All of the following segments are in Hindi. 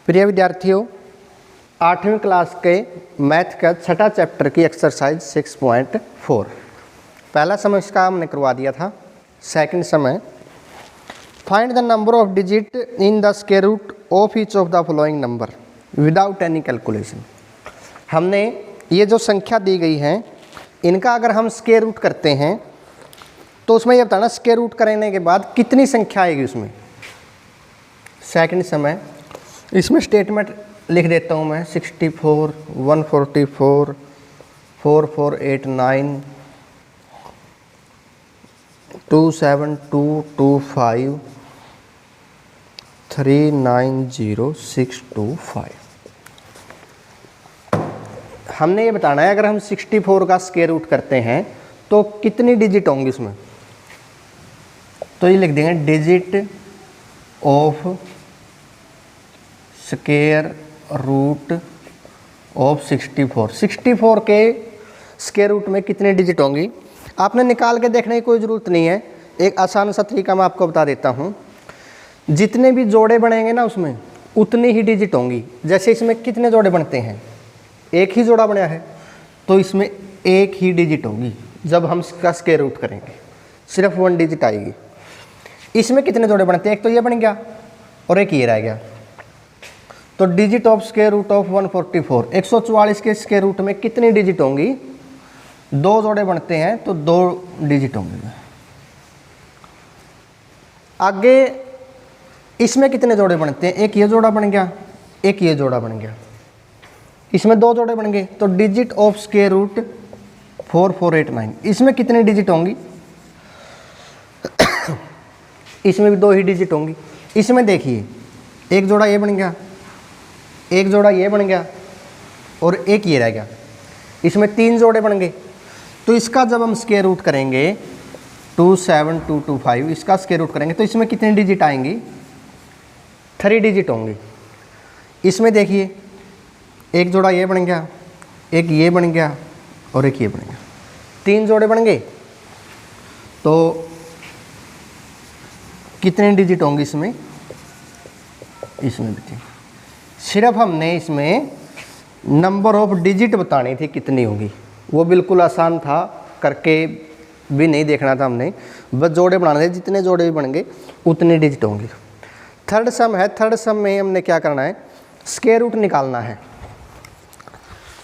प्रिय विद्यार्थियों, 8वीं क्लास के मैथ का छठा चैप्टर की एक्सरसाइज 6.4 पहला समय इसका हमने करवा दिया था। सेकंड समय, find the number of digit in the square root of each of the following number without any calculation. हमने ये जो संख्या दी गई है इनका अगर हम स्क्वायर रूट करते हैं तो उसमें ये बताना स्क्वायर रूट करने के बाद कितनी संख्या आएगी उसमें। सेकंड समय, इसमें स्टेटमेंट लिख देता हूँ मैं 64, 144, 4489, 27225, 390625। हमने ये बताना है अगर हम 64 का स्क्वायर रूट करते हैं तो कितनी डिजिट होंगी उसमें। तो ये लिख देंगे digit of square root of 64। 64 के स्क्वायर रूट में कितनी डिजिट होंगी आपने निकाल के देखने की कोई ज़रूरत नहीं है। एक आसान सा तरीका मैं आपको बता देता हूँ। जितने भी जोड़े बनेंगे ना उसमें उतनी ही डिजिट होंगी। जैसे इसमें कितने जोड़े बनते हैं, एक ही जोड़ा बना है तो इसमें एक ही डिजिट होगी। जब हम इसका स्क्वायर रूट करेंगे सिर्फ 1 डिजिट आएगी। इसमें कितने जोड़े बनते हैं, एक तो ये बन गया और एक ये रह गया। तो digit of square root of 144, 144 के स्क्वायर रूट में कितनी डिजिट होंगी, 2 जोड़े बनते हैं तो 2 डिजिट होंगे। आगे इसमें कितने जोड़े बनते हैं, एक ये जोड़ा बन गया, एक ये जोड़ा बन गया। इसमें 2 जोड़े बन गए तो डिजिट ऑफ स्क्वायर रूट 4489। इसमें कितनी डिजिट होंगी, इसमें भी 2 ही डिजिट होंगी। इसमें देखिए एक जोड़ा ये बन गया, एक जोड़ा ये बन गया और एक ये रह गया। इसमें 3 जोड़े बन गए। तो इसका जब हम स्क्वायर रूट करेंगे 27225, इसका स्क्वायर रूट करेंगे तो इसमें कितनी डिजिट आएंगी, 3 डिजिट होंगी। इसमें देखिए एक जोड़ा ये बन गया, एक ये बन गया और एक ये बन गया। 3 जोड़े बन गए तो कितने डिजिट होंगे इसमें, इसमें भी। सिर्फ हमने इसमें नंबर ऑफ डिजिट बतानी थी कितनी होगी। वो बिल्कुल आसान था, करके भी नहीं देखना था हमने, बस जोड़े बनाने थे। जितने जोड़े भी बन गए उतनी डिजिट होंगी। थर्ड सम है। थर्ड सम में हमने क्या करना है, स्क्वायर रूट निकालना है।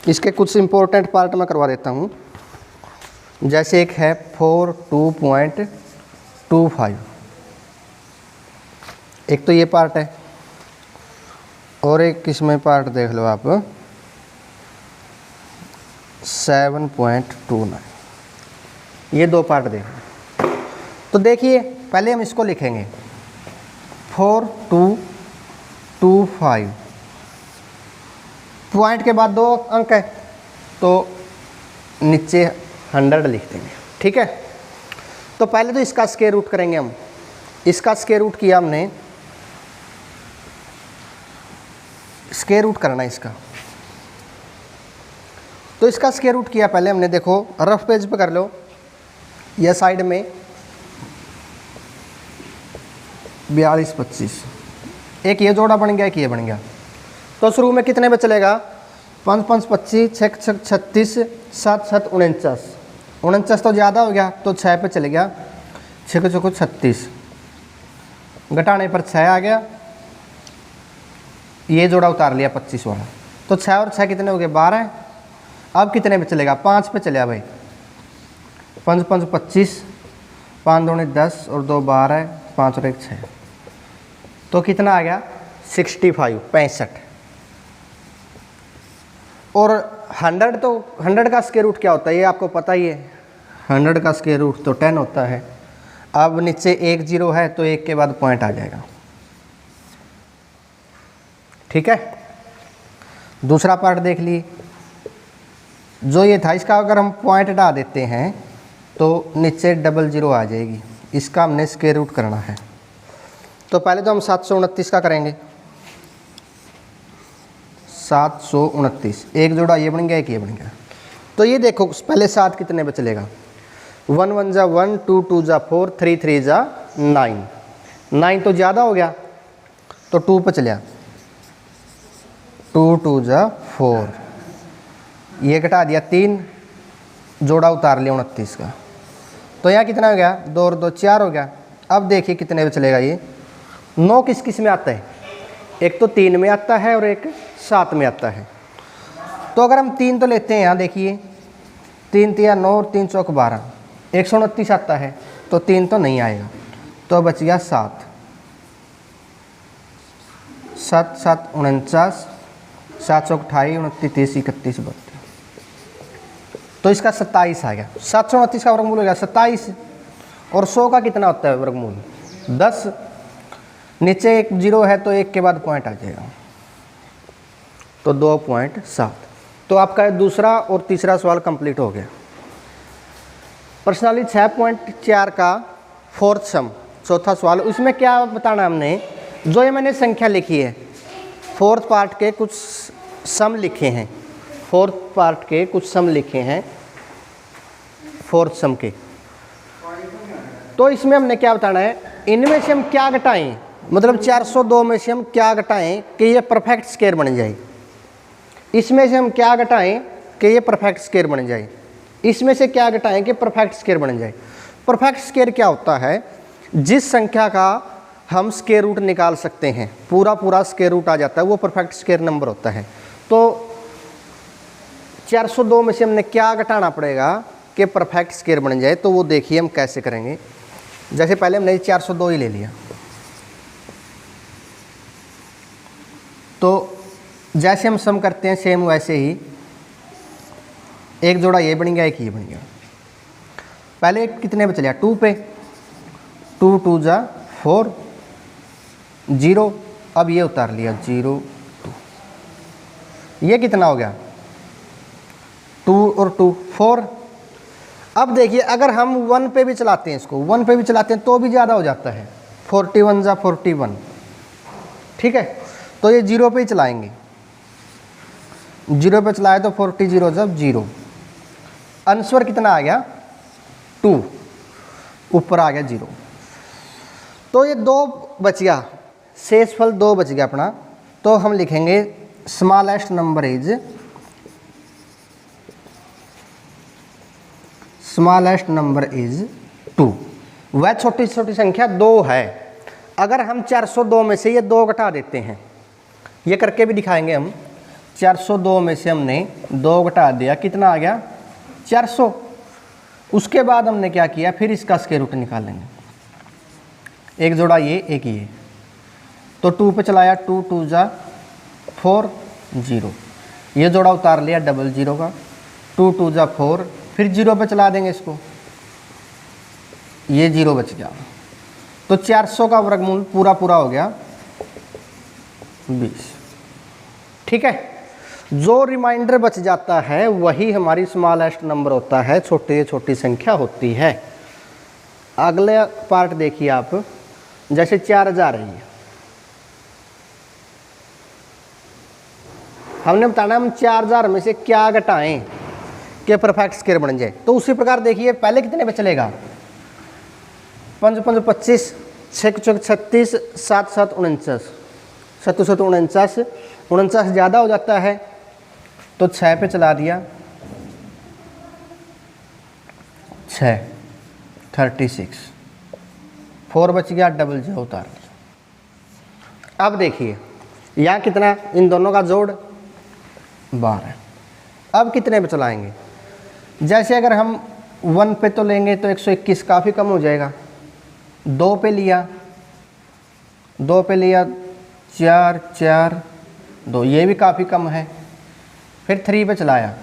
इसके कुछ इंपॉर्टेंट पार्ट मैं करवा देता हूँ। जैसे एक है 42.25, एक तो ये पार्ट है और एक इसमें पार्ट देख लो आप 7.29। ये 2 पार्ट देख लो। तो देखिए पहले हम इसको लिखेंगे 4225, पॉइंट के बाद 2 अंक है तो नीचे 100 लिख देंगे। ठीक है। तो पहले तो इसका स्क्वायर रूट करेंगे हम। इसका स्क्वायर रूट किया हमने, स्क्वायर रूट करना है इसका। तो इसका स्क्वायर रूट किया पहले हमने, देखो रफ पेज पे कर लो। यह साइड में 4225, एक ये जोड़ा बन गया, एक ये बन गया। तो शुरू में कितने पे चलेगा, 5 5 25, 6 6 36, 7 7 49। 49 तो ज़्यादा हो गया तो 6 पे चले गया, 6 6 36, घटाने पर 6 आ गया। ये जोड़ा उतार लिया 25 वाला, तो 6 और 6 कितने हो गए, 12। अब कितने पे चलेगा, 5 पे चलेगा भाई। 5 5 25, 5 2 10 और 2 12, 5 और 1 6। तो कितना आ गया, 65। और 100, तो 100 का स्क्वायर रूट क्या होता है ये आपको पता ही है। 100 का स्क्वायर रूट तो 10 होता है। अब नीचे 1 0 है तो 1 के बाद पॉइंट आ जाएगा। ठीक है। दूसरा पार्ट देख ली, जो ये था इसका अगर हम पॉइंट हटा देते हैं तो नीचे 00 आ जाएगी। इसका हमने स्क्वायर रूट करना है। तो पहले तो हम 729 का करेंगे। 729, एक जोड़ा ये बन गया, एक ये बन गया। तो ये देखो पहले 7 कितने पे चलेगा, 1 1 जा 1, 2 2 जा 4, 3 3 जा 9। 9 तो ज़्यादा हो गया तो 2 पे चलिया। 2 2 जा 4, ये घटा दिया 3, जोड़ा उतार लिया 29 का। तो यहाँ कितना हो गया, 2 और 2 4 हो गया। अब देखिए कितने में चलेगा ये। 9 किस किस में आता है, एक तो 3 में आता है और एक 7 में आता है। तो अगर हम 3 तो लेते हैं, यहाँ देखिए 3 3 9 और 3 चौक 12, 129 आता है, तो 3 तो नहीं आएगा, तो बच गया 7 7 7 49, 7 चौक 28, 29 30 31 32, तो इसका 27 आ गया। 729 का वर्गमूल हो गया 27, और 100 का कितना होता है वर्गमूल, 10। नीचे एक जीरो है तो एक के बाद पॉइंट आ जाएगा, तो 2.7। तो आपका दूसरा और तीसरा सवाल कंप्लीट हो गया। प्रश्नावली 6.4 का फोर्थ सम, चौथा सवाल, उसमें क्या बताना हमने, जो ये मैंने संख्या लिखी है, फोर्थ पार्ट के कुछ सम लिखे हैं, फोर्थ पार्ट के कुछ सम लिखे हैं, फोर्थ सम के। तो इसमें हमने क्या बताना है, इनमें से हम क्या घटाएं, मतलब 402 में से हम क्या घटाएं कि ये परफेक्ट स्क्वायर बन जाए। इसमें से हम क्या घटाएं कि ये परफेक्ट स्क्वायर बन जाए। इसमें से क्या घटाएं कि परफेक्ट स्क्वायर बन जाए। परफेक्ट स्क्वायर क्या होता है, जिस संख्या का हम स्क्वायर रूट निकाल सकते हैं, पूरा पूरा स्क्वायर रूट आ जाता है, वो परफेक्ट स्क्वायर नंबर होता है। तो 402 में से हमने क्या घटाना पड़ेगा कि परफेक्ट स्क्वायर बन जाए, तो वो देखिए हम कैसे करेंगे। जैसे पहले हमने 402 ही ले लिया, तो जैसे हम सम करते हैं सेम वैसे ही, एक जोड़ा ये बन गया, एक ये बन गया। पहले कितने पे चलिया, 2 पे, 2 2 जा 4, 0, अब ये उतार लिया 0 2, ये कितना हो गया, 2 और 2 4। अब देखिए अगर हम 1 पे भी चलाते हैं, इसको 1 पे भी चलाते हैं तो भी ज़्यादा हो जाता है, 41 जा 41, ठीक है। तो ये 0 पे ही चलाएंगे, 0 पे चलाए तो 40 0 जब 0, आंसर कितना आ गया 2, ऊपर आ गया 0। तो ये 2 बच गया, शेष फल 2 बच गया अपना। तो हम लिखेंगे smallest number is, smallest number is 2। वह छोटी छोटी संख्या 2 है। अगर हम 402 में से ये 2 घटा देते हैं, ये करके भी दिखाएंगे हम, 402 में से हमने 2 घटा दिया, कितना आ गया 400। उसके बाद हमने क्या किया, फिर इसका स्क्वायर रूट निकालेंगे, एक जोड़ा ये एक ये, तो 2 पे चलाया, 2 2 जा 4 0, ये जोड़ा उतार लिया डबल 0 का, 2 2 जा 4, फिर 0 पे चला देंगे इसको, ये 0 बच गया। तो 400 का वर्गमूल पूरा पूरा हो गया 20, ठीक है। जो रिमाइंडर बच जाता है वही हमारी स्मॉलेस्ट नंबर होता है, छोटी छोटी संख्या होती है। अगले पार्ट देखिए आप, जैसे 4000 है, हमने बताना हम 4000 में से क्या घटाएं कि परफेक्ट स्क्वायर बन जाए। तो उसी प्रकार देखिए पहले कितने पे चलेगा, 5 5 25, 6 6 36, 7 7 49, 7 7 49, 49 ज़्यादा हो जाता है तो 6 पे चला दिया, 6 36, 4 बच गया, डबल 0 उतार दिया। अब देखिए यहाँ कितना, इन दोनों का जोड़ 12। अब कितने पे चलाएंगे, जैसे अगर हम 1 पे तो लेंगे तो 121 काफ़ी कम हो जाएगा, 2 पे लिया, 2 पे लिया 4 4 2, ये भी काफ़ी कम है। फिर 3 पे चलाया,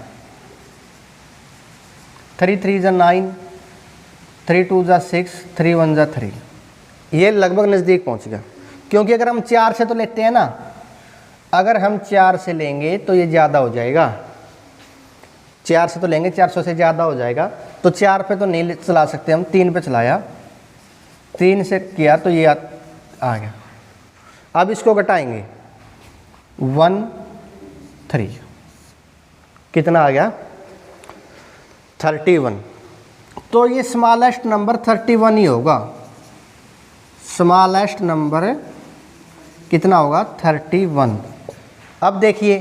3 3 जा 9, 3 2 जा 6, 3 1 जा 3, ये लगभग नज़दीक पहुंच गया। क्योंकि अगर हम 4 से तो लेते हैं ना, अगर हम 4 से लेंगे तो ये ज़्यादा हो जाएगा, 4 से तो लेंगे 400 से ज़्यादा हो जाएगा, तो 4 पे तो नहीं चला सकते हम, 3 पे चलाया, 3 से किया तो ये आ गया। अब इसको घटाएंगे, 1 3, कितना आ गया 31। तो ये स्मॉलेस्ट नंबर 31 ही होगा, स्मॉलेस्ट नंबर कितना होगा 31। अब देखिए,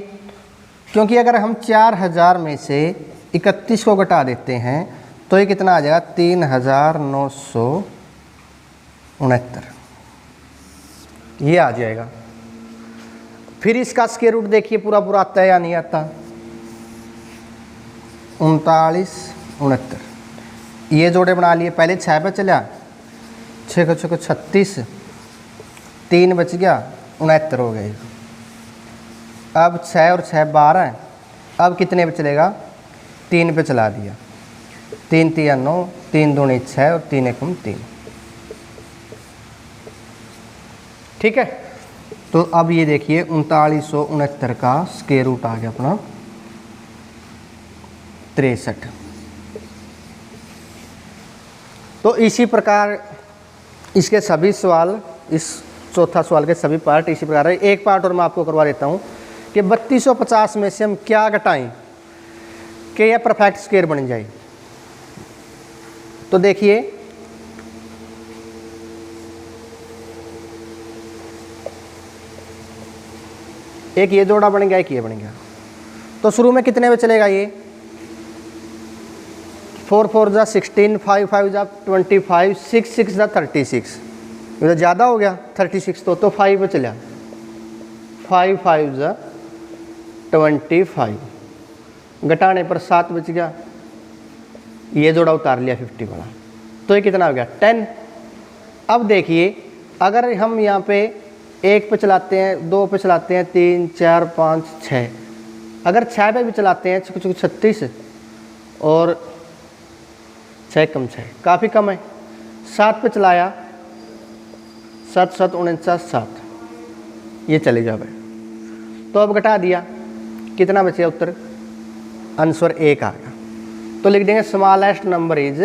क्योंकि अगर हम 4000 में से 31 को घटा देते हैं तो ये कितना आ जाएगा, 3969, ये आ जाएगा। फिर इसका स्क्वायर रूट देखिए पूरा पूरा आता है या नहीं आता, 39 69, ये जोड़े बना लिए। पहले 6 पे चला, 6 को 6 को 36, 3 बच गया, 69 हो गए। अब 6 और 6 12, अब कितने पे चलेगा, 3 पे चला दिया, 3 3 9, 3 2 6 और 3 1 3। ठीक है, तो अब ये देखिए 3969 का स्क्वायर रूट आ गया अपना 63। तो इसी प्रकार इसके सभी सवाल, इस चौथा सवाल के सभी पार्ट इसी प्रकार है। एक पार्ट और मैं आपको करवा देता हूँ कि 3250 में से हम क्या घटाएं कि यह परफेक्ट स्क्वायर बन जाए। तो देखिए, एक ये जोड़ा बन गया, एक ये बन गया। तो शुरू में कितने में चलेगा, ये 4 4 जा 16, 5 5 जा 25, 6 6 जा 36, ये ज़्यादा हो गया 36, तो 5 पे चला, 5 5 जा 25, घटाने पर 7 बच गया, ये जोड़ा उतार लिया 50 वाला, तो ये कितना हो गया 10। अब देखिए, अगर हम यहाँ पे 1 पे चलाते हैं, 2 पे चलाते हैं, 3 4 5 6, अगर 6 पे भी चलाते हैं 36 और 6 कम 6 काफ़ी कम है, 7 पे चलाया 7 7 49 7, ये चले जाए। तो अब घटा दिया, कितना बचे उत्तर, आंसर 1 आ गया। तो लिख देंगे smallest number is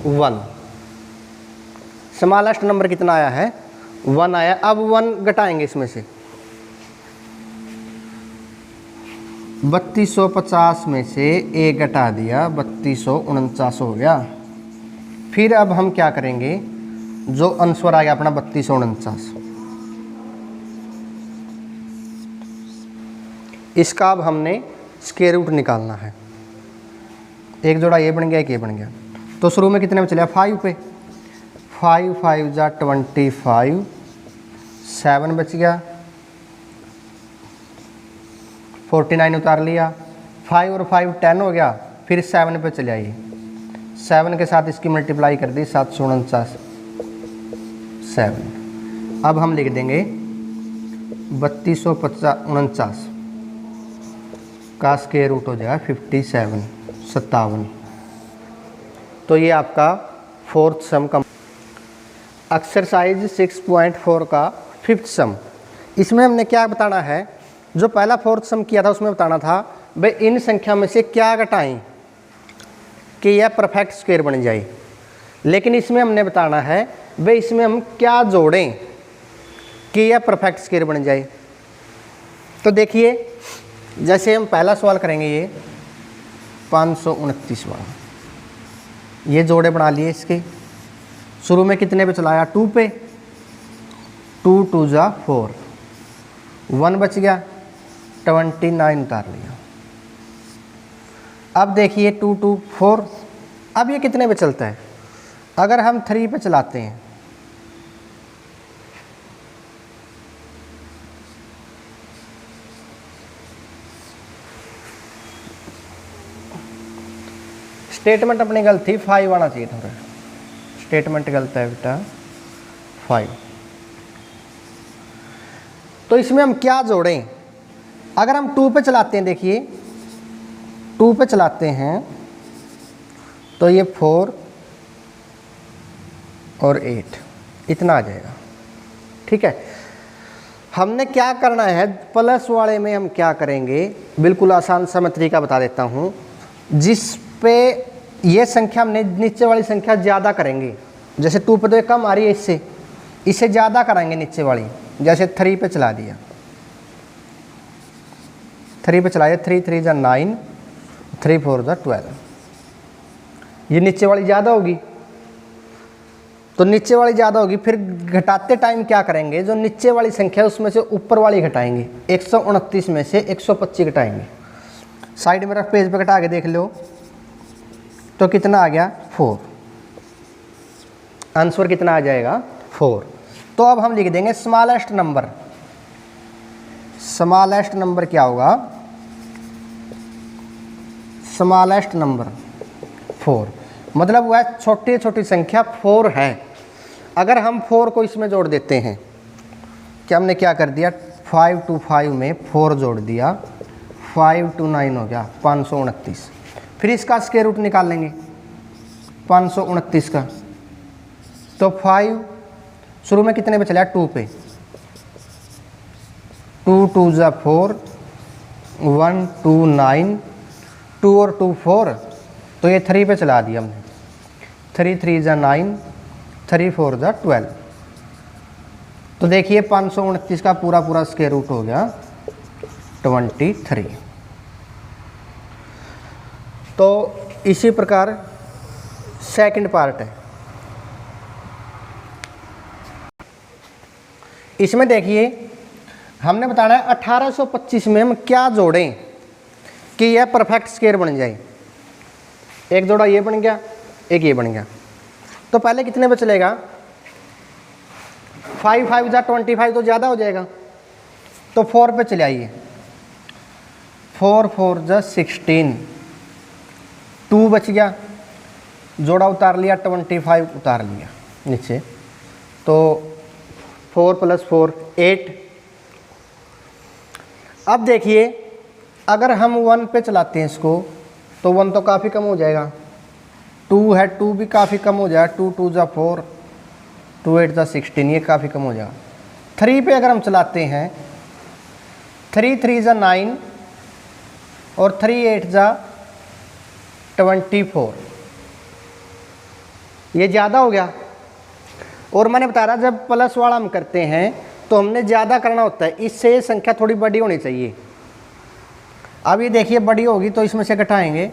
1। Smallest number कितना आया है, 1 आया। अब 1 घटाएंगे इसमें से, 3250 में से 1 घटा दिया, 3249 हो गया। फिर अब हम क्या करेंगे, जो आंसर आ गया अपना 3249, इसका अब हमने स्क्वायर रूट निकालना है। एक जोड़ा ये बन गया, एक ये बन गया। तो शुरू में कितने में चला, 5 पे, 5 5 जा 25, 7 बच गया, 49 उतार लिया, 5 और 5 10 हो गया। फिर 7 पे चले आइए, 7 के साथ इसकी मल्टीप्लाई कर दी, 749 7। अब हम लिख देंगे 3249 का स्क्वायर रूट हो जाएगा 57 57। तो ये आपका 4th सम का एक्सरसाइज 6.4 का 5th सम। इसमें हमने क्या बताना है, जो पहला 4th सम किया था उसमें बताना था भाई इन संख्या में से क्या घटाएं कि यह परफेक्ट स्क्वायर बन जाए। लेकिन इसमें हमने बताना है भाई इसमें हम क्या जोड़ें कि यह परफेक्ट स्क्वायर बन जाए। तो देखिए, जैसे हम पहला सवाल करेंगे, ये 529 वाला, ये जोड़े बना लिए इसके। शुरू में कितने पे चलाया, 2 पे, 2 2 जा 4, 1 बच गया, 29 उतार लिया। अब देखिए 2 2 4, अब ये कितने पे चलता है, अगर हम 3 पे चलाते हैं, स्टेटमेंट अपनी गलत थी, 5 आना चाहिए था, स्टेटमेंट गलत है बेटा, 5। तो इसमें हम क्या जोड़ें, अगर हम 2 पे चलाते हैं, देखिए 2 पे चलाते हैं तो ये 4 और 8 इतना आ जाएगा। ठीक है, हमने क्या करना है, प्लस वाले में हम क्या करेंगे, बिल्कुल आसान सा मैं तरीका बता देता हूँ, जिस पे ये संख्या हमने नीचे वाली संख्या ज़्यादा करेंगे। जैसे 2 पे तो ये कम आ रही है, इससे ज़्यादा कराएंगे नीचे वाली। जैसे 3 पे चला दिया, 3 पे चलाया, 3 3 जा 9, 3 4 जा 12, ये नीचे वाली ज़्यादा होगी। तो नीचे वाली ज़्यादा होगी, फिर घटाते टाइम क्या करेंगे, जो नीचे वाली संख्या है उसमें से ऊपर वाली घटाएंगे। 129 में से 125 घटाएंगे। साइड में रख पेज पे घटा के देख लो तो कितना आ गया 4। आंसर कितना आ जाएगा 4। तो अब हम लिख देंगे स्मॉलेस्ट नंबर। स्मॉलेस्ट नंबर क्या होगा, स्मॉलेस्ट नंबर 4, मतलब वह छोटी छोटी संख्या 4 है। अगर हम 4 को इसमें जोड़ देते हैं, कि हमने क्या कर दिया 5 to 5 में 4 जोड़ दिया, 5 to 9 हो गया 529। फिर इसका स्क्वायर रूट निकाल लेंगे 529 का। तो 5 शुरू में कितने पे चला 2 पे, 2 2 जा 4, 1 2 9, 2 और 2 4, तो ये 3 पे चला दिया हमने, 3 3 जा 9, 3 4 जा 12। तो देखिए 529 का पूरा पूरा स्क्वायर रूट हो गया 23। तो इसी प्रकार सेकंड पार्ट है। इसमें देखिए हमने बताना है 1825 में हम क्या जोड़ें कि यह परफेक्ट स्क्वायर बन जाए। एक जोड़ा ये बन गया, एक ये बन गया। तो पहले कितने पे चलेगा, 5 5 जा 25 तो ज़्यादा हो जाएगा, तो 4 पे चले आइए, 4 4 जा 16, 2 बच गया, जोड़ा उतार लिया, 25 उतार लिया नीचे, तो 4 + 4 8। अब देखिए अगर हम 1 पे चलाते हैं इसको तो 1 तो काफ़ी कम हो जाएगा, 2 है 2 भी काफ़ी कम हो जाएगा, 2 2 जा 4, 2 8 जा 16, ये काफ़ी कम हो जाएगा। 3 पे अगर हम चलाते हैं, 3 3 जा 9 और 3 8 जा 24, ये ज़्यादा हो गया। और मैंने बता रहा जब प्लस वाला हम करते हैं तो हमने ज़्यादा करना होता है, इससे ये संख्या थोड़ी बड़ी होनी चाहिए। अब ये देखिए बड़ी होगी तो इसमें से घटाएंगे।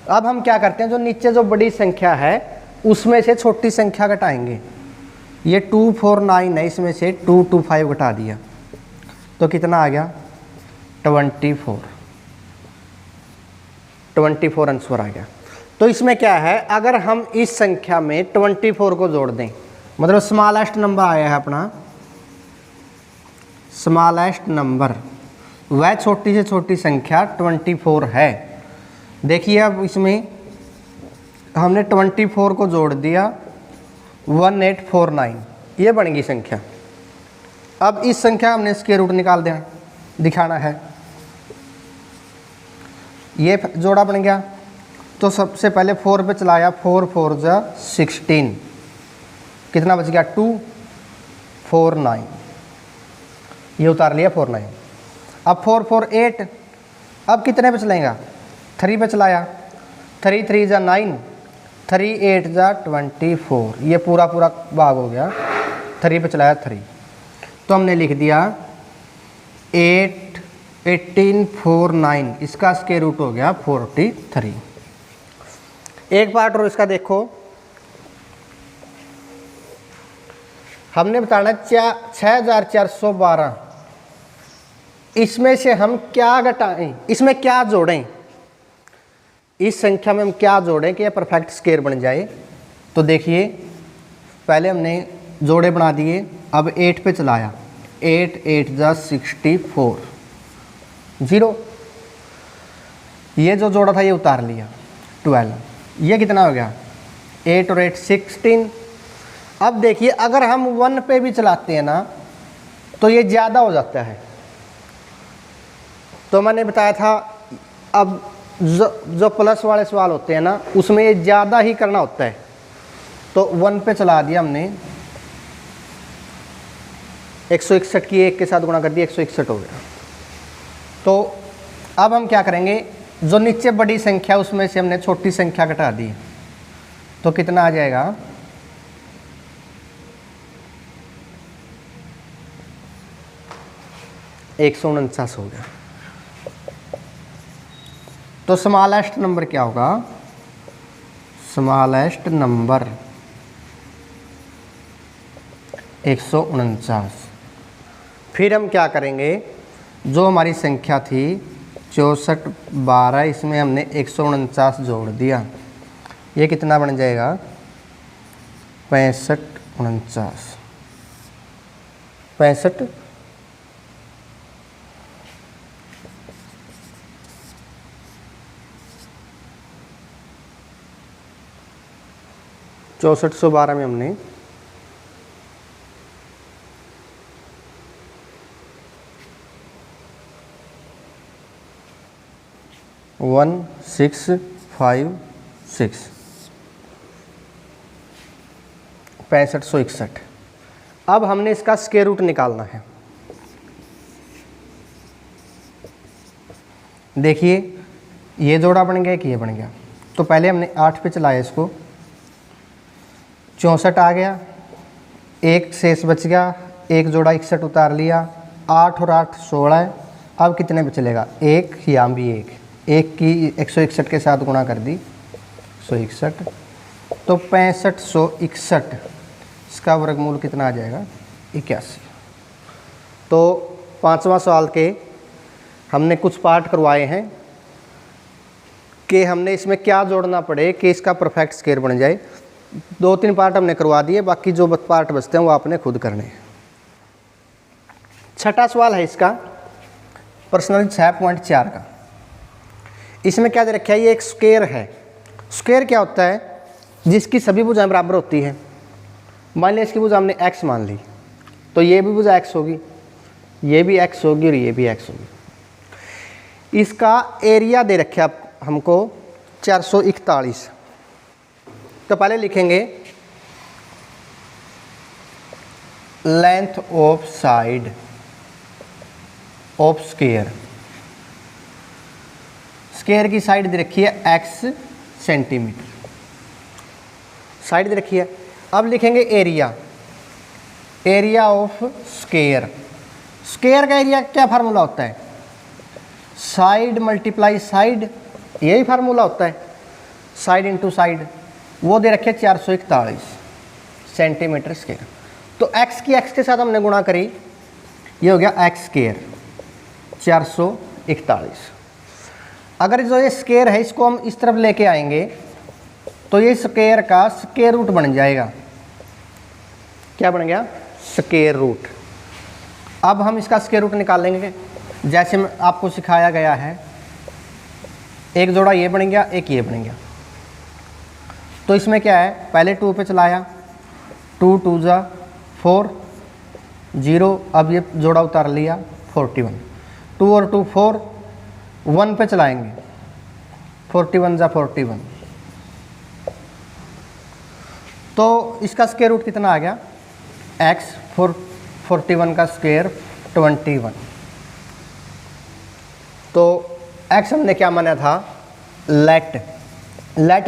अब हम क्या करते हैं, जो नीचे जो बड़ी संख्या है उसमें से छोटी संख्या घटाएंगे। ये 2 4 9 है, इसमें से 2 2 5 घटा दिया तो कितना आ गया 24। 24 आंसर आ गया। तो इसमें क्या है, अगर हम इस संख्या में 24 को जोड़ दें, मतलब स्मॉलेस्ट नंबर आया है अपना, स्मॉलेस्ट नंबर वह छोटी से छोटी संख्या 24 है। देखिए अब इसमें हमने 24 को जोड़ दिया, 1849, ये बन गई संख्या। अब इस संख्या हमने स्क्वायर रूट निकाल देना दिखाना है, ये जोड़ा बन गया। तो सबसे पहले 4 पे चलाया, 4 4 जा 16, कितना बच गया 2 4 9, ये उतार लिया 4 9। अब 4 4 8, अब कितने पे चलेगा 3 पे चलाया, 3 3 जा 9, 3 8 जा 24, ये पूरा पूरा भाग हो गया, 3 पे चलाया 3। तो हमने लिख दिया 8 18 4 9, इसका स्क्वायर रूट हो गया 43। एक पार्ट और इसका देखो, हमने बताना 6412, इसमें से हम क्या घटाएं, इसमें क्या जोड़ें, इस संख्या में हम क्या जोड़ें कि यह परफेक्ट स्क्वायर बन जाए। तो देखिए पहले हमने जोड़े बना दिए, अब 8 पे चलाया, 8 8 जा 64, 0, ये जो जोड़ा था ये उतार लिया 12, ये कितना हो गया 8 और 8 16। अब देखिए अगर हम 1 पे भी चलाते हैं ना तो ये ज़्यादा हो जाता है। तो मैंने बताया था अब जो प्लस वाले सवाल होते हैं ना उसमें ये ज़्यादा ही करना होता है। तो 1 पे चला दिया हमने, 161 की 1 के साथ गुणा कर दिया, 161 हो गया। तो अब हम क्या करेंगे, जो नीचे बड़ी संख्या उसमें से हमने छोटी संख्या घटा दी, तो कितना आ जाएगा 149 हो गया। तो स्मॉलेस्ट नंबर क्या होगा, स्मॉलेस्ट नंबर 149। फिर हम क्या करेंगे, जो हमारी संख्या थी 64 12, इसमें हमने 149 जोड़ दिया, ये कितना बन जाएगा 65 49 65 6412 में हमने 1656 6561। अब हमने इसका स्क्वायर रूट निकालना है। देखिए ये जोड़ा बन गया कि ये बन गया, तो पहले हमने 8 पे चलाया इसको, 64 आ गया, एक शेष बच गया, एक जोड़ा 61 उतार लिया, 8 और 8 16। अब कितने पे चलेगा, एक, यहाँ भी एक की 161 के साथ गुणा कर दी 161, तो 6561, इसका वर्गमूल कितना आ जाएगा 81। तो 5वां सवाल के हमने कुछ पार्ट करवाए हैं कि हमने इसमें क्या जोड़ना पड़े कि इसका परफेक्ट स्क्वायर बन जाए। 2-3 पार्ट हमने करवा दिए, बाकी जो पार्ट बचते हैं वो आपने खुद करने हैं। छठा सवाल है इसका पर्सनल 6.4 का। इसमें क्या दे रखा है, ये एक स्क्वायर है। स्क्वायर क्या होता है, जिसकी सभी भुजाएं बराबर होती हैं। मान लिया इसकी भुजा हमने x मान ली, तो ये भी भुजा x होगी, ये भी x होगी और ये भी x होगी। इसका एरिया दे रखा है हमको 441। तो पहले लिखेंगे length of side of square. Square की साइड दे रखी है x सेंटीमीटर, साइड दे रखी है। अब लिखेंगे area, area of square. Square का एरिया क्या फार्मूला होता है, साइड मल्टीप्लाई साइड, यही फार्मूला होता है, साइड इंटू साइड। वो दे रखे 441 सेंटीमीटर स्क्वायर। तो x की x के साथ हमने गुणा करी, ये हो गया x स्क्वायर 441। अगर जो ये स्क्वायर है इसको हम इस तरफ लेके आएंगे तो ये स्क्वायर का स्क्वायर रूट बन जाएगा। क्या बन गया, स्क्वायर रूट। अब हम इसका स्क्वायर रूट निकाल लेंगे, जैसे मैं आपको सिखाया गया है। एक जोड़ा ये बन गया, एक ये बन गया। तो इसमें क्या है, पहले 2 पे चलाया, 2 2 जा 4 0। अब ये जोड़ा उतार लिया 41, 2 और 2 4, 1 पे चलाएंगे, 41 जा 41। तो इसका स्क्वायर रूट कितना आ गया, x 41 का स्क्वायर 21। तो x हमने क्या माना था, late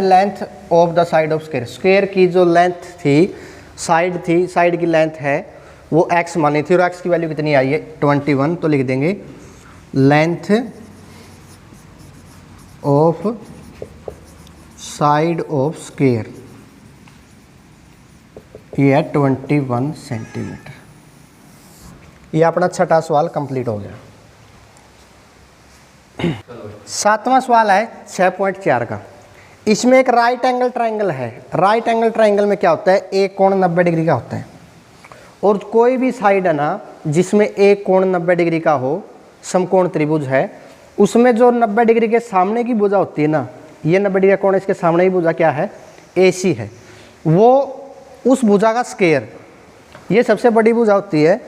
length of the side of square. Square की जो लेंथ थी, साइड थी, साइड की लेंथ है वो x मानी थी, और x की वैल्यू कितनी आई है 21। तो लिख देंगे length of side of square, ये है 21 सेंटीमीटर। ये अपना छठा सवाल कंप्लीट हो गया। 7वां सवाल है 6.4 का। इसमें एक राइट एंगल ट्रायंगल है। राइट एंगल ट्रायंगल में क्या होता है, एक कोण 90 डिग्री का होता है, और कोई भी साइड है ना जिसमें एक कोण 90 डिग्री का हो, समकोण त्रिभुज है, उसमें जो 90 डिग्री के सामने की भुजा होती है ना, ये 90 डिग्री का कोण, इसके सामने की भुजा क्या है, AC है, वो उस भुजा का स्क्वायर, ये सबसे बड़ी भुजा होती है,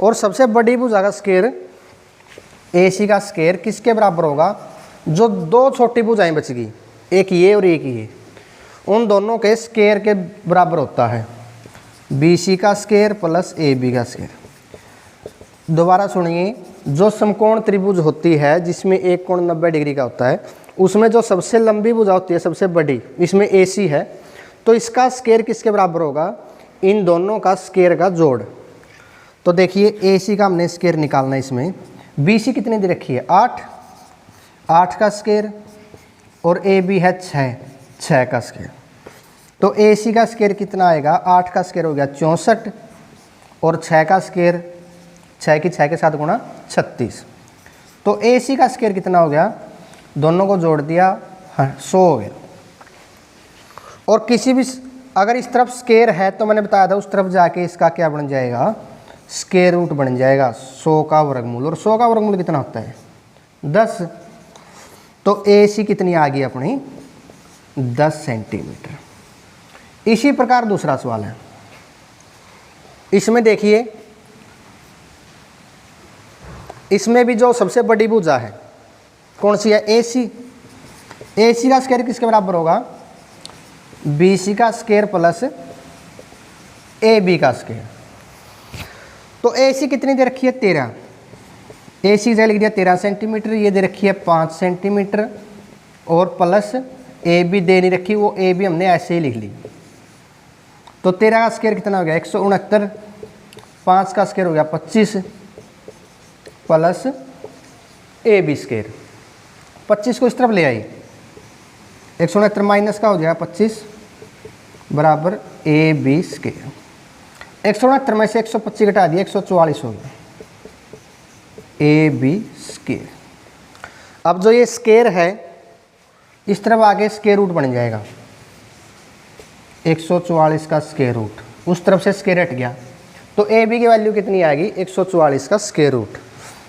और सबसे बड़ी भुजा का स्क्वायर AC का स्क्वायर किसके बराबर होगा, जो 2 छोटी भुजाएं बच गई, एक ये और एक ये, उन दोनों के स्क्वायर के बराबर होता है, BC का स्क्वायर प्लस AB का स्क्वायर। दोबारा सुनिए, जो समकोण त्रिभुज होती है जिसमें एक कोण 90 डिग्री का होता है, उसमें जो सबसे लंबी भुजा होती है, सबसे बड़ी, इसमें AC है, तो इसका स्क्वायर किसके बराबर होगा, इन दोनों का स्क्वायर का जोड़। तो देखिए AC का हमने स्क्वायर निकालना है। इसमें BC कितनी दे रखी है, 8 का स्क्वायर, और AB है 6 का स्क्वायर। तो AC का स्क्वायर कितना आएगा, 8 का स्क्वायर हो गया 64, और 6 का स्क्वायर 6 की 6 के साथ गुणा 36। तो AC का स्क्वायर कितना हो गया, दोनों को जोड़ दिया 100 हो गया। और किसी भी अगर इस तरफ स्क्वायर है तो मैंने बताया था उस तरफ जाके इसका क्या बन जाएगा, स्क्वायर रूट बन जाएगा 100 का वर्गमूल। और 100 का वर्गमूल कितना होता है 10। तो AC कितनी आ गई अपनी 10 सेंटीमीटर। इसी प्रकार दूसरा सवाल है, इसमें देखिए, इसमें भी जो सबसे बड़ी भुजा है कौन सी है, AC। AC का स्क्वायर किसके बराबर होगा, BC का स्क्वायर प्लस AB का स्क्वायर। तो AC कितनी दे रखी है 13, AC से लिख दिया 13 सेंटीमीटर, ये दे रखी है 5 सेंटीमीटर और प्लस AB दे नहीं रखी, वो AB हमने ऐसे ही लिख ली। तो 13 का स्क्वायर कितना हो गया 169, 5 का स्क्वायर हो गया 25 प्लस AB स्क्वायर। 25 को इस तरफ ले आई, 169 माइनस का हो जाएगा 25 बराबर AB स्क्वायर। 169 में से 125 घटा दिया 144 हो गया AB स्क्वायर। अब जो ये स्क्वायर है इस तरफ आगे स्क्वायर रूट बन जाएगा, 144 का स्क्वायर रूट, उस तरफ से स्क्वायर हट गया। तो AB की वैल्यू कितनी आएगी 144 का स्क्वायर रूट।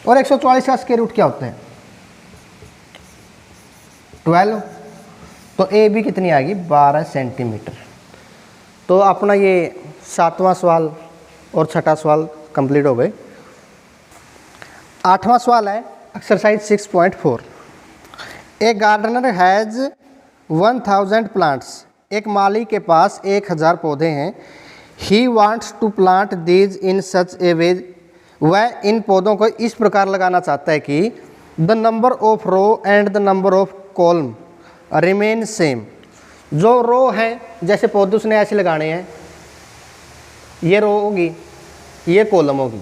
और 144 का स्क्वायर रूट क्या होता है 12। तो AB कितनी आएगी 12 सेंटीमीटर। तो अपना ये 7वां सवाल और 6ठा सवाल कंप्लीट हो गए। 8वां सवाल है exercise 6.4। A gardener has 1000 plants. एक माली के पास 1000 पौधे हैं। He wants to plant these in such a way. वह इन पौधों को इस प्रकार लगाना चाहता है कि the number of row and the number of column remain same. जो रो है जैसे पौधे उसने ऐसे लगाने हैं, ये रो होगी ये कॉलम होगी।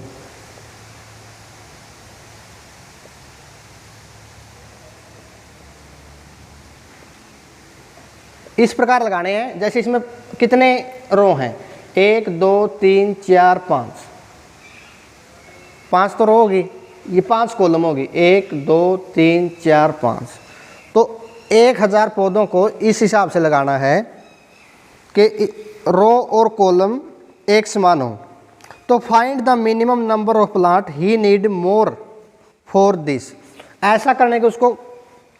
इस प्रकार लगाने हैं जैसे इसमें कितने रो हैं 1 2 3 4 5, 5 तो रो होगी, ये 5 कॉलम होगी 1 2 3 4 5। तो 1000 पौधों को इस हिसाब से लगाना है कि रो और कॉलम एक समान हो। तो find the minimum number of plant he need more for this. ऐसा करने के उसको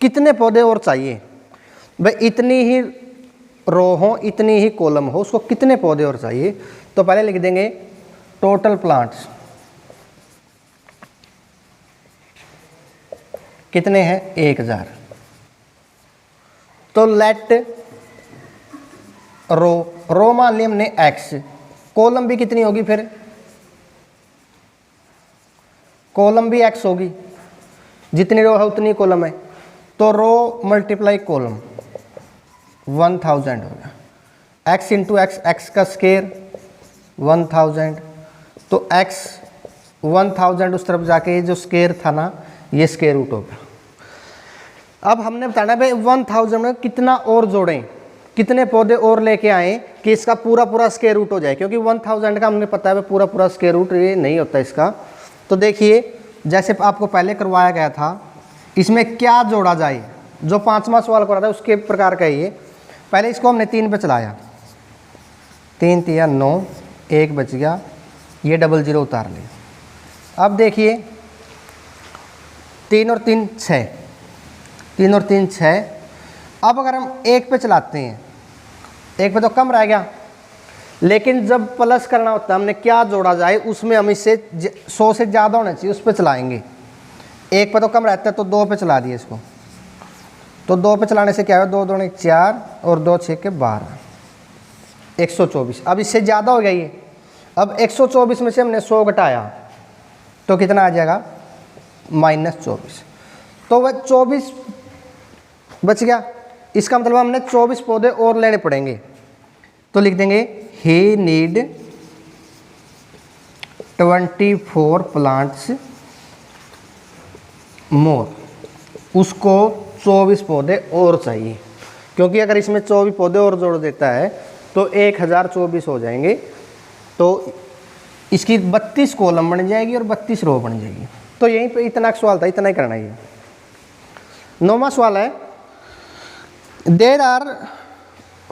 कितने पौधे और चाहिए, भाई इतनी ही रो हो इतनी ही कॉलम हो, उसको कितने पौधे और चाहिए। तो पहले लिख देंगे टोटल प्लांट्स कितने हैं 1000। तो लेट रो मान लिया हमने x, कॉलम भी कितनी होगी, फिर कॉलम भी x होगी, जितनी रो है उतनी कॉलम है। तो रो मल्टीप्लाई कॉलम 1000 होगा, x इंटू एक्स, एक्स का स्क्वायर 1000। तो x 1000 उस तरफ जाके जो स्क्वायर था ना ये स्क्वायर रूट होगा। अब हमने बताना भाई 1000 में कितना और जोड़ें, कितने पौधे और लेके आए कि इसका पूरा पूरा स्क्वायर रूट हो जाए, क्योंकि 1000 का हमने पता है पूरा पूरा स्क्वायर रूट ये नहीं होता इसका। तो देखिए जैसे आपको पहले करवाया गया था इसमें क्या जोड़ा जाए, जो 5वां सवाल करा था उसके प्रकार का ये। पहले इसको हमने 3 पे चलाया, 3 3 9, 1 बच गया, ये 00 उतार लिया। अब देखिए 3 और 3 6, 3 और 3 6। अब अगर हम 1 पे चलाते हैं, 1 पे तो कम रह गया, लेकिन जब प्लस करना होता है हमने क्या जोड़ा जाए उसमें हम इससे 100 से ज़्यादा होना चाहिए उस पर चलाएंगे। 1 पे तो कम रहता है तो 2 पे चला दिए इसको। तो 2 पे चलाने से क्या है 2 2 4 और 2 6 के 12, 124। अब इससे ज़्यादा हो गया ये। अब 124 में से हमने 100 घटाया तो कितना आ जाएगा -24। तो वह 24 बच गया। इसका मतलब हमने 24 पौधे और लेने पड़ेंगे। तो लिख देंगे ही नीड 24 प्लांट्स मोर। उसको 24 पौधे और चाहिए, क्योंकि अगर इसमें 24 पौधे और जोड़ देता है तो 1024 हो जाएंगे। तो इसकी 32 कॉलम बन जाएगी और 32 रो बन जाएगी। तो यहीं पे इतना सवाल था, इतना ही करना है। 9वां सवाल है, there are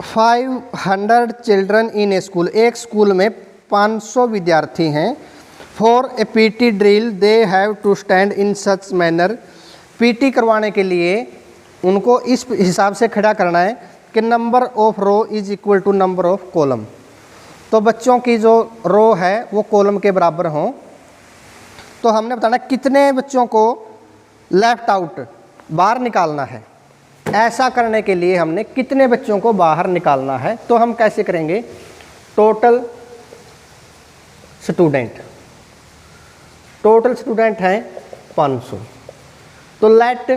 500 children in a school. एक स्कूल में 500 विद्यार्थी हैं। For a PT drill they have to stand in such manner. PT करवाने के लिए उनको इस हिसाब से खड़ा करना है कि number of row is equal to number of column. तो बच्चों की जो रो है वो कॉलम के बराबर हों। तो हमने बताना कितने बच्चों को लेफ्ट आउट बाहर निकालना है। ऐसा करने के लिए हमने कितने बच्चों को बाहर निकालना है, तो हम कैसे करेंगे, टोटल स्टूडेंट हैं 500। तो लेट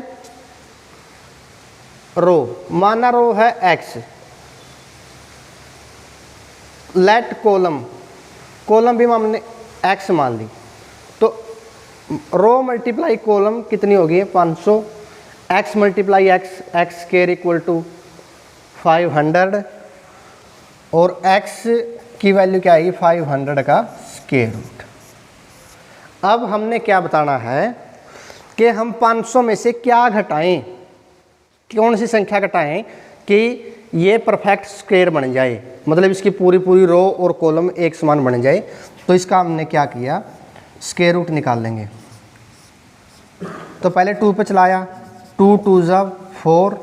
रो, माना रो है x, लेट कॉलम भी हमने x मान ली। तो रो मल्टीप्लाई कॉलम कितनी होगी, 500। x multiply x square equal to 500 और x की वैल्यू क्या आएगी, 500 का स्क्वायर रूट। अब हमने क्या बताना है कि हम 500 में से क्या घटाएं, कौन सी संख्या घटाएं कि ये परफेक्ट स्क्वायर बन जाए, मतलब इसकी पूरी रो और कॉलम एक समान बन जाए। तो इसका हमने क्या किया, स्क्वायर रूट निकाल लेंगे। तो पहले 2 पे चलाया, 2 2 जा 4,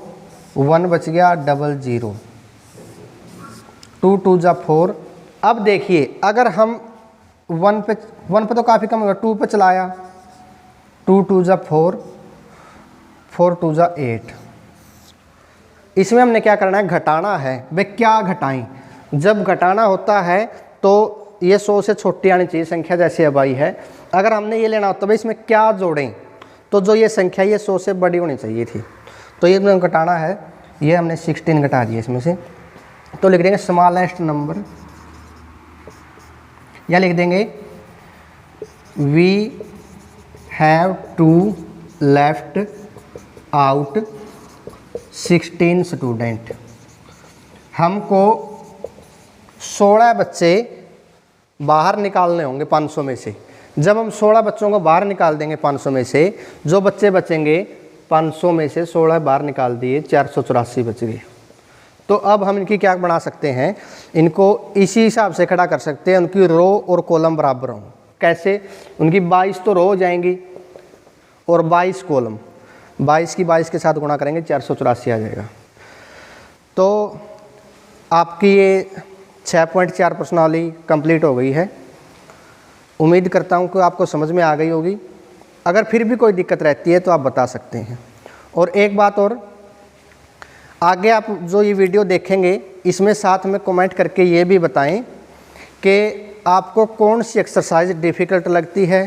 1 बच गया 00, 2 2 जा 4। अब देखिए अगर हम 1 पे तो काफ़ी कम होगा, 2 पे चलाया, 2 2 जा 4, 4 2 जा 8। इसमें हमने क्या करना है, घटाना है। वे क्या घटाएं, जब घटाना होता है तो ये 100 से छोटी आनी चाहिए संख्या, जैसे अब आई है। अगर हमने ये लेना होता है इसमें क्या जोड़ें, तो जो ये संख्या ये 100 से बड़ी होनी चाहिए थी। तो ये हमने घटाना है, ये हमने 16 घटा दिया इसमें से। तो लिख देंगे स्मॉलेस्ट नंबर, या लिख देंगे we have to left out 16 student. हमको 16 बच्चे बाहर निकालने होंगे 500 में से। जब हम 16 बच्चों को बाहर निकाल देंगे 500 में से, जो बच्चे बचेंगे 500 में से 16 बाहर निकाल दिए, 484 बच गए। तो अब हम इनकी क्या बना सकते हैं, इनको इसी हिसाब से खड़ा कर सकते हैं, उनकी रो और कॉलम बराबर हों। कैसे, उनकी 22 तो रो हो जाएंगी और 22 कॉलम, 22 की 22 के साथ गुणा करेंगे 484 आ जाएगा। तो आपकी ये 6.4 प्रश्नावली कंप्लीट हो गई है। उम्मीद करता हूँ कि आपको समझ में आ गई होगी। अगर फिर भी कोई दिक्कत रहती है तो आप बता सकते हैं। और एक बात और, आगे आप जो ये वीडियो देखेंगे इसमें साथ में कमेंट करके ये भी बताएं कि आपको कौन सी एक्सरसाइज डिफ़िकल्ट लगती है,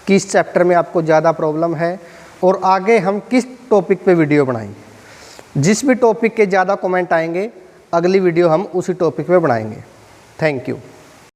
किस चैप्टर में आपको ज़्यादा प्रॉब्लम है, और आगे हम किस टॉपिक पे वीडियो बनाएं। जिस भी टॉपिक के ज़्यादा कमेंट आएंगे अगली वीडियो हम उसी टॉपिक पे बनाएंगे। Thank you.